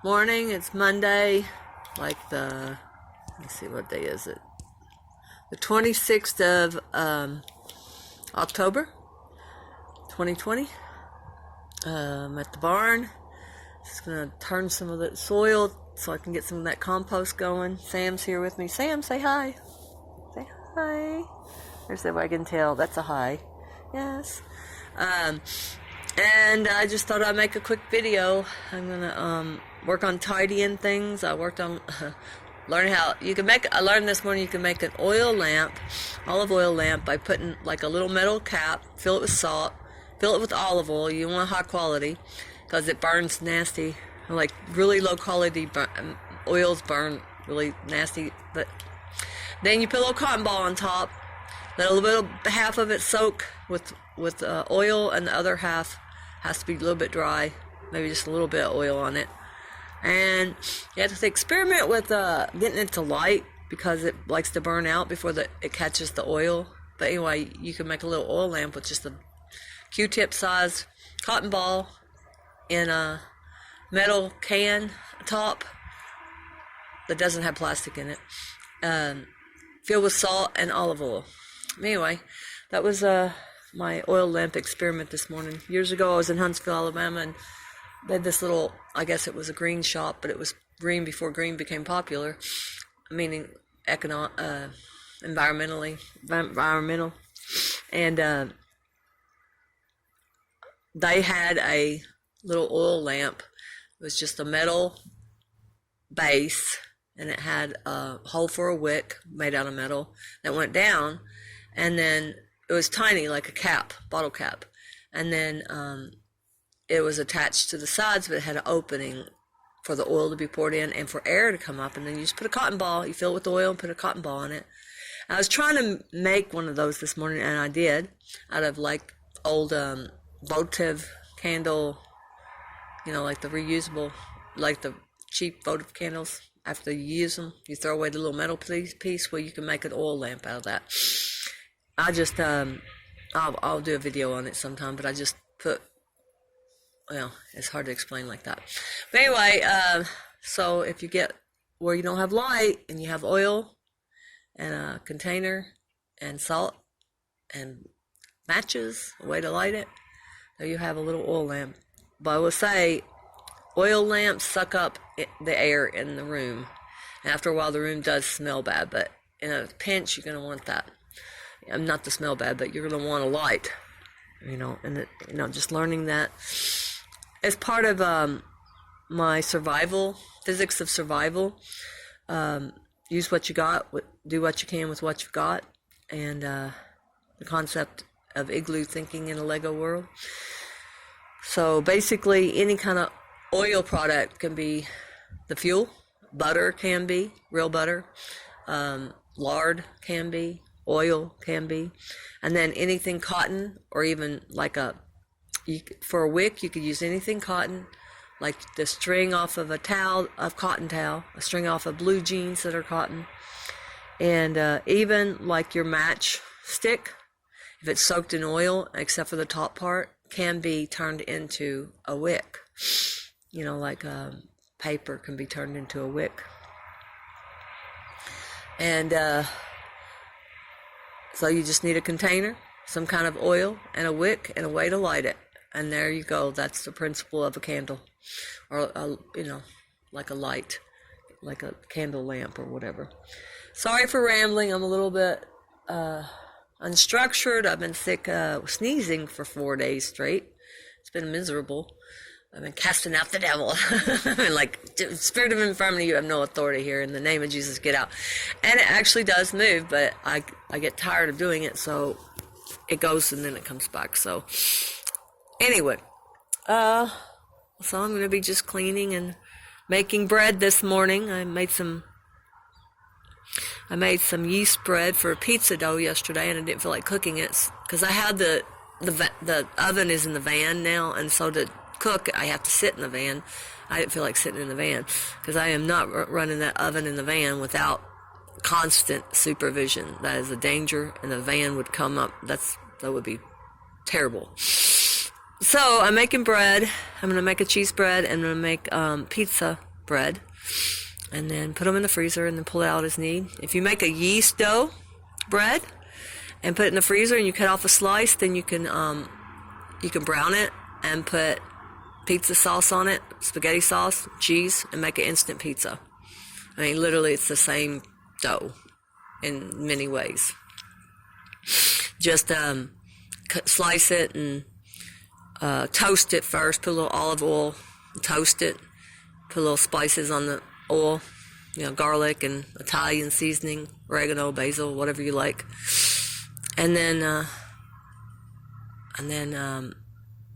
Morning. It's Monday, let's see, what day is it? The 26th of October, 2020. I'm at the barn. Just gonna turn some of the soil so I can get some of that compost going. Sam's here with me. Sam, say hi. Say hi. There's that way I can tell. That's a hi. Yes. And I just thought I'd make a quick video. I'm gonna work on tidying things. I worked on learning how you can make. I learned this morning you can make an olive oil lamp by putting like a little metal cap, fill it with salt, fill it with olive oil. You want high quality because it burns nasty. Like really low quality oils burn really nasty. But then you put a little cotton ball on top. Let a little half of it soak with oil, and the other half has to be a little bit dry, maybe just a little bit of oil on it. And you have to experiment with getting it to light because it likes to burn out before it catches the oil. But anyway, you can make a little oil lamp with just a Q-tip sized cotton ball in a metal can top that doesn't have plastic in it, filled with salt and olive oil. Anyway, that was my oil lamp experiment this morning. Years ago, I was in Huntsville, Alabama, and they had this little, I guess it was a green shop, but it was green before green became popular, meaning environmental. And they had a little oil lamp. It was just a metal base, and it had a hole for a wick made out of metal that went down, and then it was tiny, like a cap, bottle cap, and then it was attached to the sides, but it had an opening for the oil to be poured in and for air to come up, and then you just put a cotton ball, you fill it with oil and put a cotton ball in it. I was trying to make one of those this morning, and I did, out of like old votive candle, like the reusable, like the cheap votive candles. After you use them, you throw away the little metal piece. Well, you can make an oil lamp out of that. I just, I'll do a video on it sometime, but I just put, it's hard to explain like that. But anyway, so if you get where you don't have light and you have oil and a container and salt and matches, a way to light it, there you have a little oil lamp. But I will say, oil lamps suck up the air in the room. And after a while, the room does smell bad, but in a pinch, you're going to want that. Not to smell bad, but you're going to want a light, and just learning that as part of my survival, physics of survival. Use what you got, do what you can with what you've got, and the concept of igloo thinking in a Lego world. So basically, any kind of oil product can be the fuel. Butter can be, real butter. Lard can be. Oil can be. And then anything cotton, or even like for a wick, you could use anything cotton, like the string off of a cotton towel, a string off of blue jeans that are cotton. And even like your match stick, if it's soaked in oil, except for the top part, can be turned into a wick. Like paper can be turned into a wick. And so you just need a container, some kind of oil, and a wick, and a way to light it. And there you go. That's the principle of a candle, or like a light, like a candle lamp or whatever. Sorry for rambling. I'm a little bit unstructured. I've been sick, sneezing for 4 days straight. It's been miserable. I've been casting out the devil. Like, spirit of infirmity, you have no authority here. In the name of Jesus, get out. And it actually does move, but I get tired of doing it, so it goes and then it comes back. So, anyway, so I'm going to be just cleaning and making bread this morning. I made some yeast bread for pizza dough yesterday, and I didn't feel like cooking it because I had the oven is in the van now, and so to cook, I have to sit in the van. I didn't feel like sitting in the van because I am not running that oven in the van without constant supervision. That is a danger, and the van would come up. That would be terrible. So I'm making bread. I'm going to make a cheese bread, and I'm going to make pizza bread, and then put them in the freezer and then pull it out as need. If you make a yeast dough bread and put it in the freezer and you cut off a slice, then you can brown it and put pizza sauce on it, spaghetti sauce, cheese, and make an instant pizza. I mean, literally, it's the same dough in many ways. Just slice it and toast it first. Put a little olive oil, toast it. Put little spices on the oil, garlic and Italian seasoning, oregano, basil, whatever you like. And then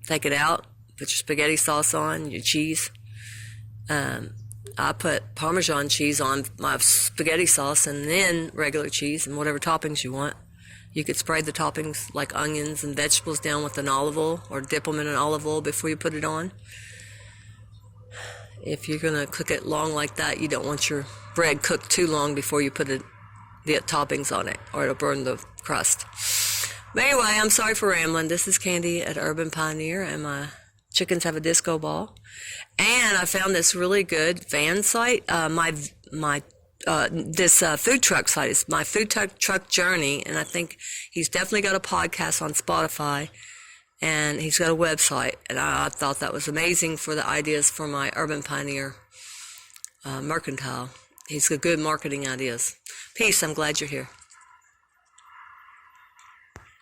take it out. Put your spaghetti sauce on, your cheese. I put Parmesan cheese on my spaghetti sauce and then regular cheese and whatever toppings you want. You could spray the toppings like onions and vegetables down with an olive oil or dip them in an olive oil before you put it on. If you're going to cook it long like that, you don't want your bread cooked too long before you put the toppings on it, or it'll burn the crust. But anyway, I'm sorry for rambling. This is Candy at Urban Pioneer, and my chickens have a disco ball. And I found this really good van site. This food truck site is My Food Truck Journey, and I think he's definitely got a podcast on Spotify, and he's got a website, and I thought that was amazing for the ideas for my Urban Pioneer mercantile. He's got good marketing ideas. Peace. I'm glad you're here.